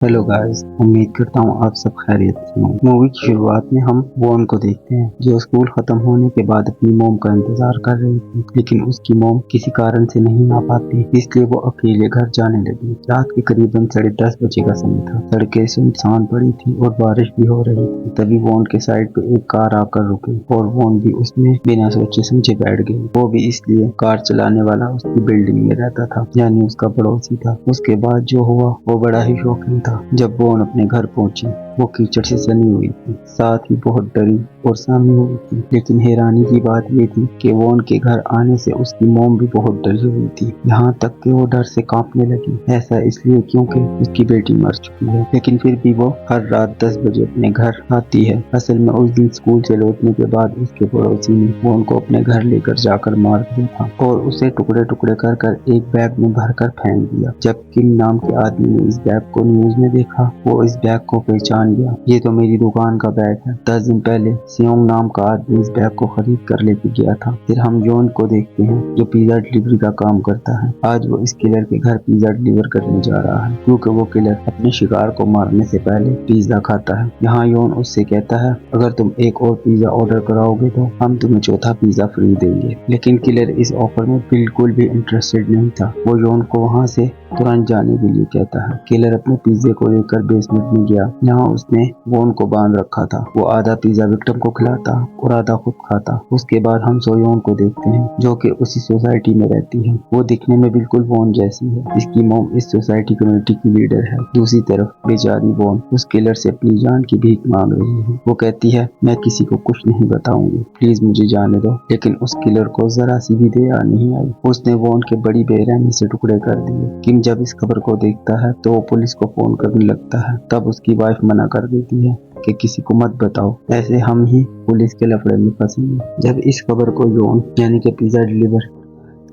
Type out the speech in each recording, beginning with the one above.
Hello guys, उम्मीद करता हूँ आप सब खैरियत से होंगे। मूवी की शुरुआत में हम वॉन को देखते हैं जो स्कूल खत्म होने के बाद अपनी मोम का इंतजार कर रही थी, लेकिन उसकी मोम किसी कारण से नहीं आ पाती, इसलिए वो अकेले घर जाने लगी। रात के करीबन 10:30 बजे का समय था। सड़कें सुनसान पड़ी थी और बारिश भी हो रही थी। तभी वॉन के साइड पे एक कार आकर रुकी और वॉन भी उसमें बिना सोचे समझे बैठ गई। वो भी इसलिए कार चलाने वाला उसकी बिल्डिंग में रहता था, यानी उसका पड़ोसी था। उसके बाद जो हुआ वो बड़ा ही शॉकिंग था। जब वॉन अपने घर पहुंची, वो कीचड़ से सनी हुई थी, साथ ही बहुत डरी और सहमी हुई थी। लेकिन हैरानी की बात ये थी कि वॉन के घर आने से उसकी मोम भी बहुत डरी हुई थी, यहाँ तक कि वो डर से कांपने लगी। ऐसा इसलिए क्योंकि उसकी बेटी मर चुकी है, लेकिन फिर भी वो हर रात 10 बजे अपने घर आती है। असल में उस दिन स्कूल से लौटने के बाद उसके पड़ोसी ने वॉन को अपने घर लेकर जाकर मार दिया था और उसे टुकड़े टुकड़े कर कर एक बैग में भरकर फेंक दिया। जब किम नाम के आदमी ने इस बैग को न्यूज में देखा, वो इस बैग को पहचान गया। ये तो मेरी दुकान का बैग है। 10 दिन पहले सियोंग नाम का आदमी इस बैग को खरीद कर लेके गया था। फिर हम जॉन को देखते हैं जो पिज्जा डिलीवरी का काम करता है। आज वो इस किलर के घर पिज्जा डिलीवर करने जा रहा है, क्योंकि वो किलर अपने शिकार को मारने से पहले पिज्जा खाता है। यहाँ योन उससे कहता है, अगर तुम एक और पिज्जा ऑर्डर कराओगे तो हम तुम्हें चौथा पिज्जा फ्री देंगे। लेकिन किलर इस ऑफर में बिल्कुल भी इंटरेस्टेड नहीं था। वो योन को वहाँ से तुरंत जाने के लिए कहता है। किलर अपने पिज्जे को लेकर बेसमेंट में गया, जहाँ उसने वॉन को बांध रखा था। वो आधा पिज्जा विक्टिम को खिलाता और आधा खुद खाता। उसके बाद हम सोयोन को देखते हैं, जो कि उसी सोसाइटी में रहती है। वो दिखने में बिल्कुल वॉन जैसी है। इसकी मोम इस सोसाइटी कम्युनिटी की लीडर है। दूसरी तरफ बेचारी वॉन उस किलर से अपनी जान की भीख मांग रही है। वो कहती है, मैं किसी को कुछ नहीं बताऊंगी, प्लीज मुझे जाने दो। लेकिन उस किलर को जरा सी भी दया नहीं आई। उसने वॉन के बड़ी बेरहमी से टुकड़े कर दिए। किम जब इस खबर को देखता है तो वो पुलिस को फोन करने लगता है। तब उसकी वाइफ मना कर देती है कि किसी को मत बताओ, ऐसे हम ही पुलिस के लफड़े में फंसेंगे। जब इस खबर को योन यानी कि पिज्जा डिलीवर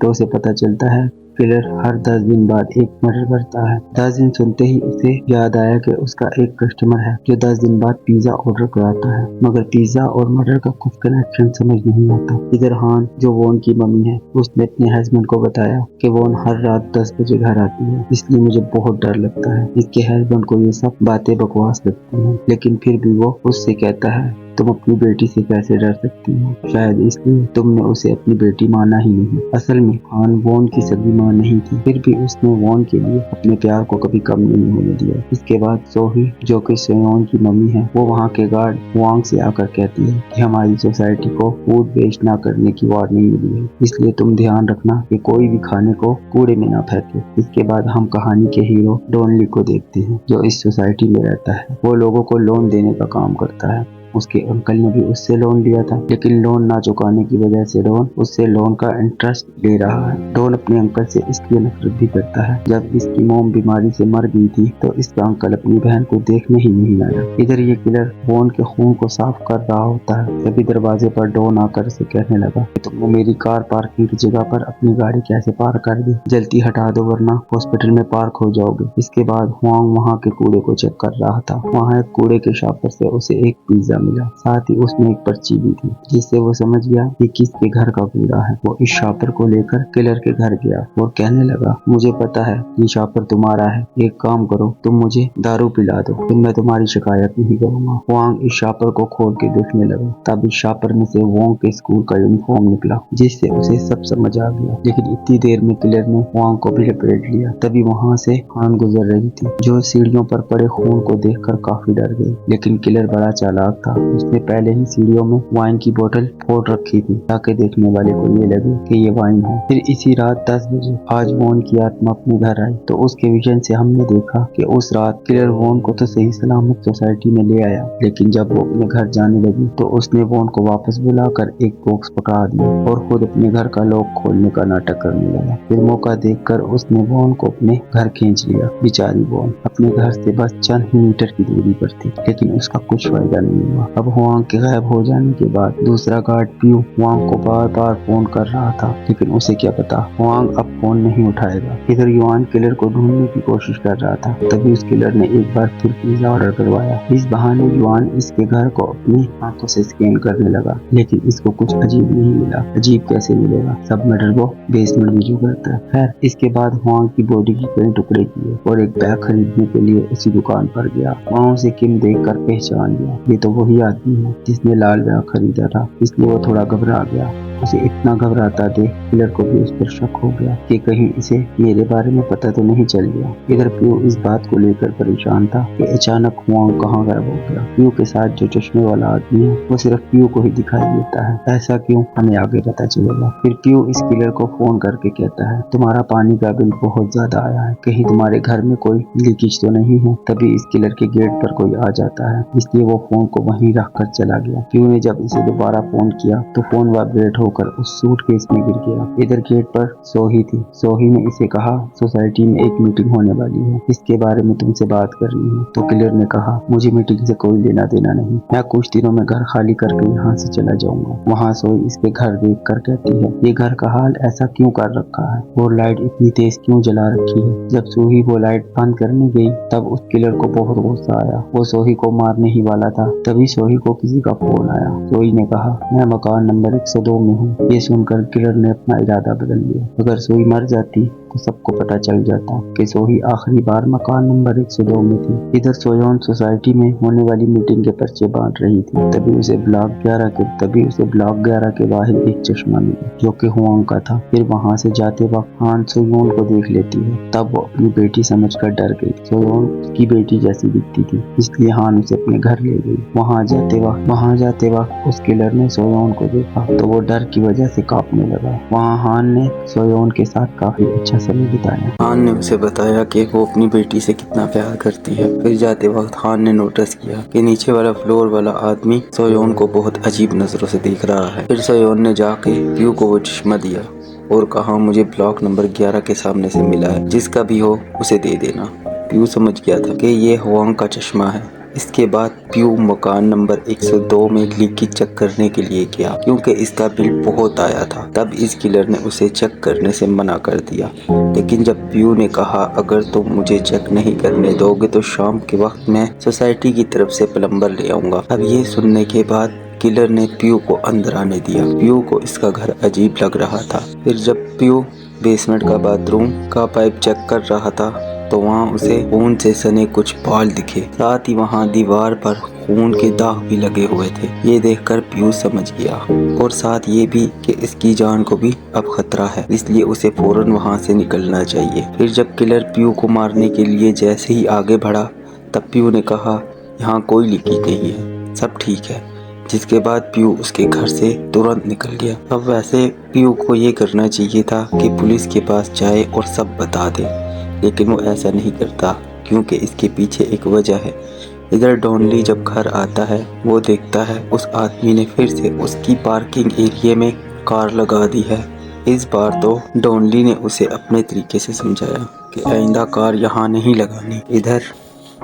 तो उसे पता चलता है किलर हर 10 दिन बाद एक मर्डर करता है। 10 दिन सुनते ही उसे याद आया कि उसका एक कस्टमर है जो 10 दिन बाद पिज्जा ऑर्डर कराता है, मगर पिज्जा और मर्डर का कुछ कनेक्शन समझ नहीं आता। इधर हान जो वॉन की मम्मी है, उसने अपने हस्बैंड को बताया कि वॉन हर रात 10 बजे घर आती है, इसलिए मुझे बहुत डर लगता है। इसके हस्बैंड को ये सब बातें बकवास लगती हैं, लेकिन फिर भी वो उससे कहता है, तुम अपनी बेटी से कैसे डर सकती हो? शायद इसलिए तुमने उसे अपनी बेटी माना ही नहीं। असल में हान वॉन की सगी मां नहीं थी, फिर भी उसने वॉन के लिए अपने प्यार को कभी कम नहीं होने दिया। इसके बाद सोही जो कि सोयोन की मम्मी है, वो वहाँ के गार्ड वांग से आकर कहती है कि हमारी सोसाइटी को फूड वेस्ट ना करने की वार्निंग मिली है, इसलिए तुम ध्यान रखना कि कोई भी खाने को कूड़े में ना फेंके। इसके बाद हम कहानी के हीरो डॉनली को देखते हैं, जो इस सोसाइटी में रहता है। वो लोगों को लोन देने का काम करता है। उसके अंकल ने भी उससे लोन लिया था, लेकिन लोन ना चुकाने की वजह से डॉन उससे लोन का इंटरेस्ट ले रहा है। डॉन अपने अंकल से इसलिए नफरत भी करता है। जब इसकी मोम बीमारी से मर गई थी तो इसका अंकल अपनी बहन को देखने ही नहीं आया। इधर ये किलर वॉन के खून को साफ कर रहा होता है। तभी दरवाजे पर डॉन आकर उसे कहने लगा कि तुमने मेरी कार पार्किंग की जगह पर अपनी गाड़ी कैसे पार्क कर दी? जल्दी हटा दो वरना हॉस्पिटल में पार्क हो जाओगे। इसके बाद हुआंग वहाँ के कूड़े को चेक कर रहा था। वहाँ एक कूड़े के शॉपर से उसे एक पिज्जा मिला, साथ ही उसमें एक पर्ची भी थी, जिससे वो समझ गया कि किसके घर का कूड़ा है। वो इस शॉपर को लेकर किलर के घर गया और कहने लगा, मुझे पता है ये शॉपर तुम्हारा है, एक काम करो तुम मुझे दारू पिला दो, फिर मैं तुम्हारी शिकायत नहीं करूंगा। वांग इस शॉपर को खोल के देखने लगा। तब इस शॉपर में से वोंग के स्कूल का यूनिफॉर्म निकला, जिससे उसे सब समझ आ गया। लेकिन इतनी देर में किलर ने वांग को भी लपेट लिया। तभी वहाँ से हान गुजर रही थी, जो सीढ़ियों पर पड़े खून को देखकर काफी डर गई। लेकिन किलर बड़ा चालाक था, उसने पहले ही सीढ़ियों में वाइन की बोतल फोड़ रखी थी, ताकि देखने वाले को ये लगे कि ये वाइन है। फिर इसी रात 10 बजे आज वॉन की आत्मा अपने घर आई, तो उसके विजन से हमने देखा कि उस रात किलर वॉन को तो सही सलामत सोसाइटी में ले आया, लेकिन जब वो अपने घर जाने लगी तो उसने वॉन को वापस बुलाकर एक बॉक्स पकड़ा दिया और खुद अपने घर का लॉक खोलने का नाटक करने लगा। फिर मौका देखकर उसने वॉन को अपने घर खींच लिया। बेचारी वॉन अपने घर से बस चंद ही मीटर की दूरी पर थी, लेकिन उसका कुछ फायदा नहीं हुआ। हुआ। अब हुआंग के गायब हो जाने के बाद दूसरा गार्ड प्यू हुआंग को बार बार फोन कर रहा था, लेकिन उसे क्या पता हुआंग अब फोन नहीं उठाएगा। इधर युआन किलर को ढूंढने की कोशिश कर रहा था, तभी उस किलर ने एक बार फिर पिज्जा ऑर्डर करवाया। इस बहाने युआन इसके घर को अपनी आंखों से स्कैन करने लगा, लेकिन इसको कुछ अजीब नहीं मिला। अजीब कैसे मिलेगा, सब मैटर वो बेसमेंट में जो करता है। खैर, इसके बाद हुआंग की बॉडी की कई टुकड़े किए और एक बैग खरीदने के लिए उसी दुकान पर गया। वहाँ उसे किम देखकर पहचान लिया। ये तो वही आदमी है जिसने लाल बैग खरीदा था, इसलिए वो थोड़ा घबरा गया। उसे इतना घबराता देख किलर को भी उस पर शक हो गया कि कहीं इसे मेरे बारे में पता तो नहीं चल गया। इधर प्यू इस बात को लेकर परेशान था कि अचानक हुआंग कहाँ गायब हो गया। प्यू के साथ जो चश्मे वाला आदमी है वो सिर्फ प्यू को ही दिखाई देता है। ऐसा क्यों, हमें आगे पता चलेगा। फिर प्यू इस किलर को फोन करके कहता है, तुम्हारा पानी का बिल बहुत ज्यादा आया है, कहीं तुम्हारे घर में कोई लीकेज तो नहीं है। तभी इस किलर के गेट पर कोई आ जाता है, इसलिए वो फोन को वहीं रख कर चला गया। प्यू ने जब इसे दोबारा फोन किया तो फोन वाइब्रेट होकर उस सूटकेस में गिर गया। इधर गेट पर सोही थी। सोही ने इसे कहा, सोसाइटी में एक मीटिंग होने वाली है, इसके बारे में तुमसे बात करनी है। तो किलर ने कहा, मुझे मीटिंग से कोई लेना देना नहीं, मैं कुछ दिनों में घर खाली करके यहाँ से चला जाऊंगा। वहाँ सोही इसके घर देख कर कहती है, ये घर का हाल ऐसा क्यों कर रखा है और लाइट इतनी तेज क्यों जला रखी है। जब सोही वो लाइट बंद करने गई तब उस किलर को बहुत गुस्सा आया। वो सोही को मारने ही वाला था, तभी सोही को किसी का फोन आया। सोही ने कहा, मैं मकान नंबर 102 में हूँ। ये सुनकर किलर ने अपना इरादा बदल लिया। अगर सोही मर जाती तो सबको पता चल जाता कि सोही आखिरी बार मकान नंबर 102 में थी। इधर सोयोन सोसाइटी में होने वाली मीटिंग के पर्चे बांट रही थी। तभी उसे ब्लॉक 11 के बाहर एक चश्मा मिला जो कि हुआंग का था। फिर वहाँ से जाते वक्त हान सोयोन को देख लेती है। तब वो अपनी बेटी समझकर डर गई। सोयोन की बेटी जैसी दिखती थी, इसलिए हान उसे अपने घर ले गई। वहाँ जाते वक्त उस किलर ने सोयोन को देखा तो वो डर की वजह से कांपने लगा। वहाँ हान ने सोयोन के साथ काफी अच्छा समय बिताया। हान ने उसे बताया कि वो अपनी बेटी से कितना प्यार करती है। फिर जाते वक्त हान ने नोटिस किया कि नीचे वाला फ्लोर वाला आदमी सोयोन को बहुत अजीब नजरों से देख रहा है। फिर सोयोन ने जाके प्यू को वो चश्मा दिया और कहा, मुझे ब्लॉक नंबर 11 के सामने से मिला है, जिसका भी हो उसे दे देना। प्यू समझ गया था कि ये हुआंग का चश्मा है। इसके बाद प्यू मकान नंबर 102 में लीकेज चेक करने के लिए गया, क्योंकि इसका बिल बहुत आया था। तब इस किलर ने उसे चेक करने से मना कर दिया, लेकिन जब प्यू ने कहा, अगर तुम मुझे चेक नहीं करने दोगे तो शाम के वक्त मैं सोसाइटी की तरफ से प्लम्बर ले आऊंगा। अब ये सुनने के बाद किलर ने प्यू को अंदर आने दिया। प्यू को इसका घर अजीब लग रहा था। फिर जब प्यू बेसमेंट का बाथरूम का पाइप चेक कर रहा था तो वहाँ उसे खून से सने कुछ बाल दिखे। साथ ही वहाँ दीवार पर खून के दाग भी लगे हुए थे। ये देखकर प्यू समझ गया और साथ ये भी कि इसकी जान को भी अब खतरा है, इसलिए उसे फौरन वहाँ से निकलना चाहिए। फिर जब किलर प्यू को मारने के लिए जैसे ही आगे बढ़ा तब प्यू ने कहा, यहाँ कोई लीकेज नहीं है, सब ठीक है। जिसके बाद प्यू उसके घर से तुरंत निकल गया। अब वैसे प्यू को ये करना चाहिए था कि पुलिस के पास जाए और सब बता दे, लेकिन वो ऐसा नहीं करता क्योंकि इसके पीछे एक वजह है। इधर डॉनली जब घर आता है वो देखता है उस आदमी ने फिर से उसकी पार्किंग एरिया में कार लगा दी है। इस बार तो डॉनली ने उसे अपने तरीके से समझाया कि आइंदा कार यहाँ नहीं लगानी।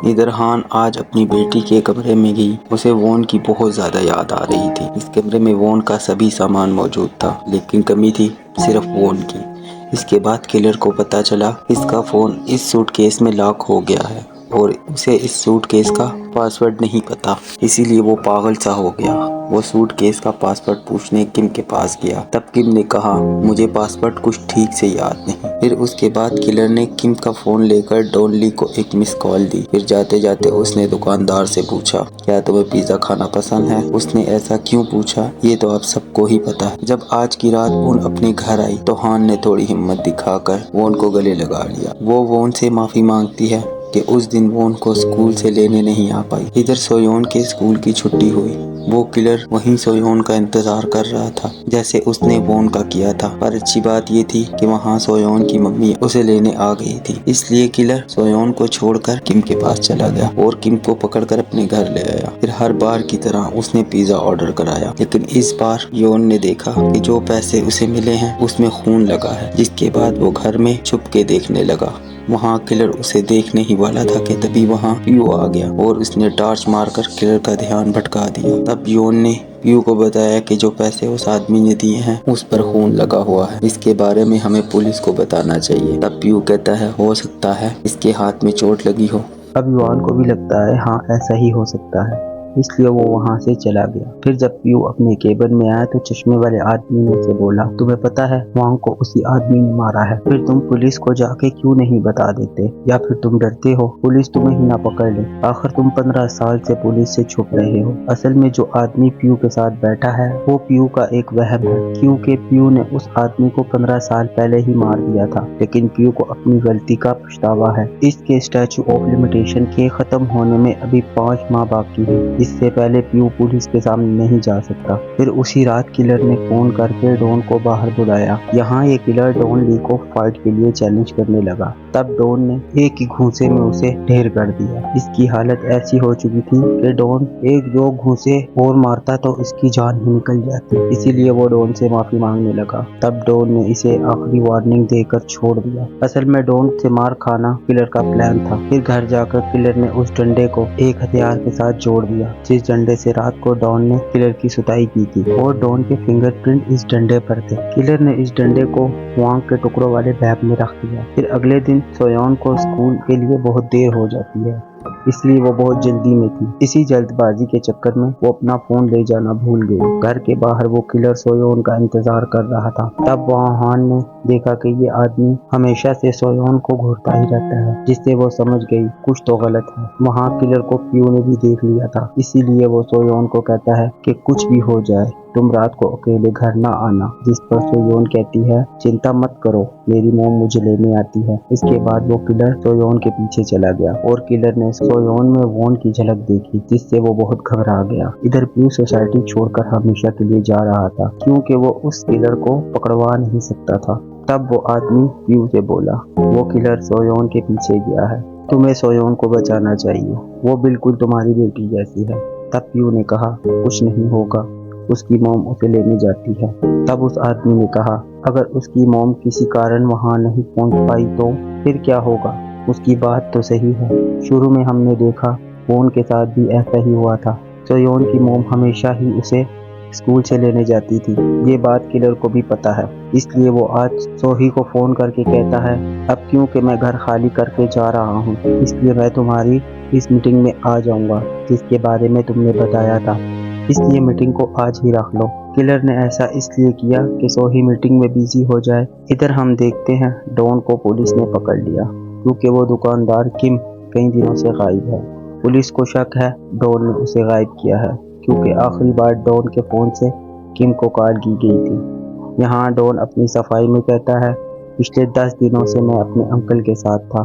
इधर हान आज अपनी बेटी के कमरे में गई। उसे वोन की बहुत ज्यादा याद आ रही थी। इस कमरे में वोन का सभी सामान मौजूद था, लेकिन कमी थी सिर्फ वोन की। इसके बाद किलर को पता चला इसका फोन इस सूटकेस में लॉक हो गया है और उसे इस सूटकेस का पासवर्ड नहीं पता, इसीलिए वो पागल सा हो गया। वो सूटकेस का पासवर्ड पूछने किम के पास गया। तब किम ने कहा, मुझे पासवर्ड कुछ ठीक से याद नहीं। फिर उसके बाद किलर ने किम का फोन लेकर डॉनली को एक मिस कॉल दी। फिर जाते जाते उसने दुकानदार से पूछा, क्या तुम्हें पिज्जा खाना पसंद है? उसने ऐसा क्यों पूछा, ये तो आप सबको ही पता है। जब आज की रात वोन अपने घर आई तो हान ने थोड़ी हिम्मत दिखाकर वोन को गले लगा लिया। वो वोन से माफी मांगती है कि उस दिन वोन को स्कूल से लेने नहीं आ पाई। इधर सोयोन के स्कूल की छुट्टी हुई। वो किलर वहीं सोयोन का इंतजार कर रहा था जैसे उसने वोन का किया था। पर अच्छी बात ये थी कि वहाँ सोयोन की मम्मी उसे लेने आ गई थी, इसलिए किलर सोयोन को छोड़कर किम के पास चला गया और किम को पकड़कर अपने घर ले आया। फिर हर बार की तरह उसने पिज्जा ऑर्डर कराया, लेकिन इस बार योन ने देखा कि जो पैसे उसे मिले हैं उसमें खून लगा है। जिसके बाद वो घर में छुप के देखने लगा। वहाँ किलर उसे देखने ही वाला था कि तभी वहाँ पीयू आ गया और उसने टॉर्च मारकर किलर का ध्यान भटका दिया। तब जॉन ने पीयू को बताया कि जो पैसे उस आदमी ने दिए हैं उस पर खून लगा हुआ है, इसके बारे में हमें पुलिस को बताना चाहिए। तब पीयू कहता है हो सकता है इसके हाथ में चोट लगी हो। अब युवान को भी लगता है हाँ ऐसा ही हो सकता है, इसलिए वो वहाँ से चला गया। फिर जब पीयू अपने केबिन में आया तो चश्मे वाले आदमी ने उसे बोला, तुम्हें पता है वांग को उसी आदमी ने मारा है, फिर तुम पुलिस को जाके क्यों नहीं बता देते, या फिर तुम डरते हो पुलिस तुम्हें ही ना पकड़ ले। आखिर तुम 15 साल से पुलिस से छुप रहे हो। असल में जो आदमी पीयू के साथ बैठा है वो पीयू का एक वहम है, क्योंकि पीयू ने उस आदमी को 15 साल पहले ही मार दिया था, लेकिन पीयू को अपनी गलती का पछतावा है। इसके स्टैच्यू ऑफ लिमिटेशन के खत्म होने में अभी 5 माह बाकी है। इससे पहले पीयू पुलिस के सामने नहीं जा सकता। फिर उसी रात किलर ने फोन करके डॉन को बाहर बुलाया। यहाँ ये किलर डॉन ली को फाइट के लिए चैलेंज करने लगा। तब डॉन ने एक ही घूंसे में उसे ढेर कर दिया। इसकी हालत ऐसी हो चुकी थी कि डॉन एक दो घूंसे और मारता तो इसकी जान ही निकल जाती, इसीलिए वो डॉन से माफी मांगने लगा। तब डॉन ने इसे आखिरी वार्निंग देकर छोड़ दिया। असल में डॉन से मार खाना किलर का प्लान था। फिर घर जाकर किलर ने उस डंडे को एक हथियार के साथ जोड़ दिया जिस डंडे से रात को डॉन ने किलर की सुताई की थी, और डॉन के फिंगरप्रिंट इस डंडे पर थे। किलर ने इस डंडे को वांग के टुकड़ों वाले बैग में रख दिया। फिर अगले दिन सोयोन को स्कूल के लिए बहुत देर हो जाती है, इसलिए वो बहुत जल्दी में थी। इसी जल्दबाजी के चक्कर में वो अपना फोन ले जाना भूल गई। घर के बाहर वो किलर सोयोन का इंतजार कर रहा था। तब वहाँ हान ने देखा कि ये आदमी हमेशा से सोयोन को घूरता ही रहता है, जिससे वो समझ गई कुछ तो गलत है। वहाँ किलर को पीयू ने भी देख लिया था, इसीलिए वो सोयोन को कहता है कि कुछ भी हो जाए तुम रात को अकेले घर ना आना, जिस पर सोयोन कहती है चिंता मत करो मेरी मोम मुझे लेने आती है। इसके बाद वो किलर सोयोन के पीछे चला गया और किलर ने सोयोन में वॉन की झलक देखी, जिससे वो बहुत घबरा गया। इधर पीयू सोसाइटी छोड़कर हमेशा के लिए जा रहा था, क्योंकि वो उस किलर को पकड़वा नहीं सकता था। तब वो आदमी पीयू से बोला, वो किलर सोयोन के पीछे गया है, तुम्हें सोयोन को बचाना चाहिए, वो बिल्कुल तुम्हारी बेटी जैसी है। तब पीयू ने कहा कुछ नहीं होगा, उसकी मोम उसे लेने जाती है। तब उस आदमी ने कहा अगर उसकी मोम किसी कारण वहां नहीं पहुंच पाई तो फिर क्या होगा, उसकी बात तो सही है, शुरू में हमने देखा वॉन के साथ भी ऐसा ही हुआ था। सोयोन की मोम हमेशा ही उसे स्कूल से लेने जाती थी। ये बात किलर को भी पता है, इसलिए वो आज सोही को फोन करके कहता है अब क्योंकि मैं घर खाली करके जा रहा हूँ, इसलिए मैं तुम्हारी इस मीटिंग में आ जाऊंगा जिसके बारे में तुमने बताया था, इसलिए मीटिंग को आज ही रख लो। किलर ने ऐसा इसलिए किया कि सोही मीटिंग में बिजी हो जाए। इधर हम देखते हैं डॉन को पुलिस ने पकड़ लिया, क्योंकि वो दुकानदार किम कई दिनों से गायब है। पुलिस को शक है डॉन ने उसे गायब किया है, क्योंकि आखिरी बार डॉन के फोन से किम को कॉल की गई थी। यहाँ डॉन अपनी सफाई में कहता है पिछले 10 दिनों से मैं अपने अंकल के साथ था।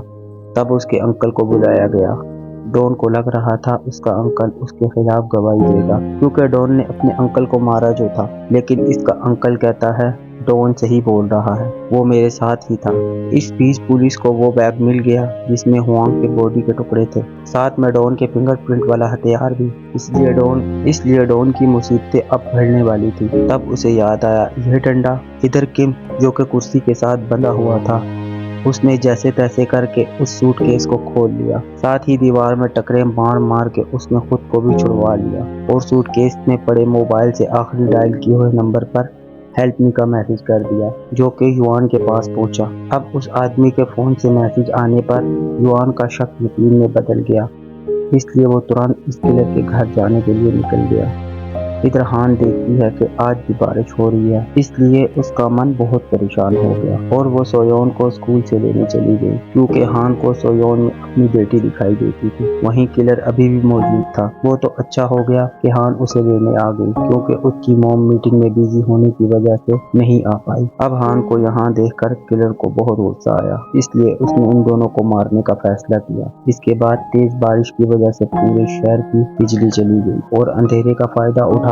तब उसके अंकल को बुलाया गया। डॉन को लग रहा था उसका अंकल उसके खिलाफ गवाही देगा, क्योंकि डॉन ने अपने अंकल को मारा जो था, लेकिन इसका अंकल कहता है डॉन सही बोल रहा है, वो मेरे साथ ही था। इस बीच पुलिस को वो बैग मिल गया जिसमें हुआंग के बॉडी के टुकड़े थे, साथ में डॉन के फिंगरप्रिंट वाला हथियार भी। इसलिए डॉन की मुसीबतें अब बढ़ने वाली थी। तब उसे याद आया यह डंडा। इधर किम जो कि कुर्सी के साथ बंधा हुआ था, उसने जैसे तैसे करके उस सूटकेस को खोल लिया, साथ ही दीवार में टकरे मार मार के उसने खुद को भी छुड़वा लिया और सूटकेस में पड़े मोबाइल से आखिरी डायल किए हुए नंबर पर हेल्प मी का मैसेज कर दिया, जो कि युआन के पास पहुंचा। अब उस आदमी के फोन से मैसेज आने पर युआन का शक यकीन में बदल गया, इसलिए वो तुरंत इस किलर के घर जाने के लिए निकल गया। इधर हान देखती है कि आज भी बारिश हो रही है, इसलिए उसका मन बहुत परेशान हो गया और वो सोयोन को स्कूल से लेने चली गई, क्योंकि हान को सोयोन में अपनी बेटी दिखाई देती थी। वहीं किलर अभी भी मौजूद था। वो तो अच्छा हो गया कि हान उसे लेने आ गई, क्योंकि उसकी मॉम मीटिंग में बिजी होने की वजह से नहीं आ पाई। अब हान को यहाँ देखकर किलर को बहुत गुस्सा आया, इसलिए उसने उन दोनों को मारने का फैसला किया। इसके बाद तेज बारिश की वजह से पूरे शहर की बिजली चली गई और अंधेरे का फायदा उठाकर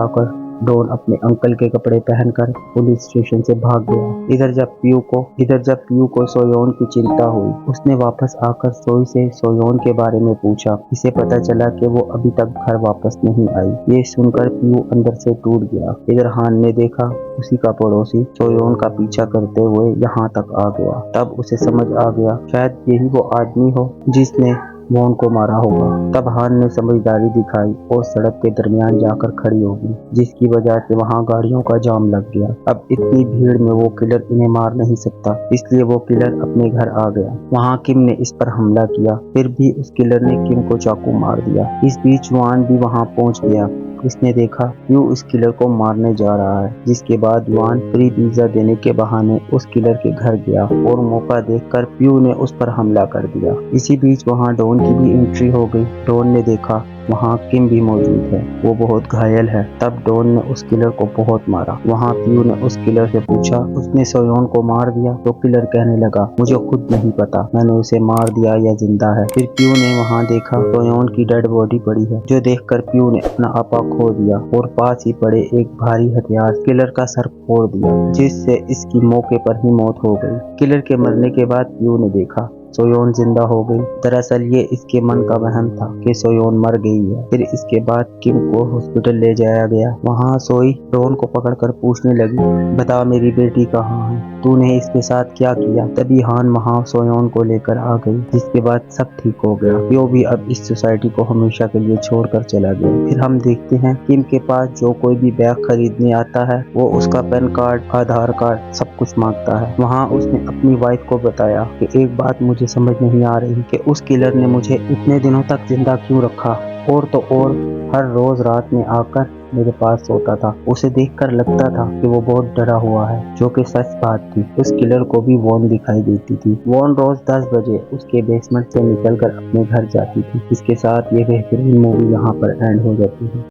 डॉन अपने अंकल के कपड़े पहनकर पुलिस स्टेशन से भाग गया। इधर जब पीयू को सोयोन की चिंता हुई, उसने वापस आकर सोई से सोयोन के बारे में पूछा। इसे पता चला कि वो अभी तक घर वापस नहीं आई। ये सुनकर पीयू अंदर से टूट गया। इधर हान ने देखा उसी का पड़ोसी सोयोन का पीछा करते हुए यहाँ तक आ गया। तब उसे समझ आ गया शायद यही वो आदमी हो जिसने वॉन को मारा होगा। तब हान ने समझदारी दिखाई और सड़क के दरमियान जाकर खड़ी हो गई, जिसकी वजह से वहाँ गाड़ियों का जाम लग गया। अब इतनी भीड़ में वो किलर इन्हें मार नहीं सकता, इसलिए वो किलर अपने घर आ गया। वहाँ किम ने इस पर हमला किया, फिर भी उस किलर ने किम को चाकू मार दिया। इस बीच युआन भी वहाँ पहुँच गया। इसने देखा प्यू उस किलर को मारने जा रहा है, जिसके बाद युआन फ्री पिज्जा देने के बहाने उस किलर के घर गया और मौका देखकर प्यू ने उस पर हमला कर दिया। इसी बीच वहाँ डॉन की भी एंट्री हो गई। डॉन ने देखा वहाँ किम भी मौजूद है, वो बहुत घायल है। तब डॉन ने उस किलर को बहुत मारा। वहाँ प्यू ने उस किलर से पूछा, उसने सोयोन को मार दिया? तो किलर कहने लगा, मुझे खुद नहीं पता मैंने उसे मार दिया या जिंदा है। फिर प्यू ने वहाँ देखा सोयोन की डेड बॉडी पड़ी है, जो देखकर प्यू ने अपना आपा खो दिया और पास ही पड़े एक भारी हथियार किलर का सर फोड़ दिया, जिससे इसकी मौके पर ही मौत हो गई। किलर के मरने के बाद प्यू ने देखा सोयोन जिंदा हो गई। दरअसल ये इसके मन का वहम था कि सोयोन मर गई है। फिर इसके बाद किम को हॉस्पिटल ले जाया गया। वहाँ सोई डॉन को पकड़कर पूछने लगी, बता मेरी बेटी कहाँ है, तूने इसके साथ क्या किया? तभी हान वहाँ सोयोन को लेकर आ गई, जिसके बाद सब ठीक हो गया। यो भी अब इस सोसाइटी को हमेशा के लिए छोड़कर चला गया। फिर हम देखते हैं किम के पास जो कोई भी बैग खरीदने आता है वो उसका पैन कार्ड, आधार कार्ड सब कुछ मांगता है। वहाँ उसने अपनी वाइफ को बताया कि एक बात मुझे समझ नहीं आ रही कि उस किलर ने मुझे इतने दिनों तक जिंदा क्यों रखा, और तो और हर रोज रात में आकर मेरे पास सोता था। उसे देखकर लगता था कि वो बहुत डरा हुआ है, जो कि सच बात थी। उस किलर को भी वॉन दिखाई देती थी। वॉन रोज 10 बजे उसके बेसमेंट से निकलकर अपने घर जाती थी। इसके साथ ये बेहतरीन मूवी यहाँ पर एंड हो जाती है।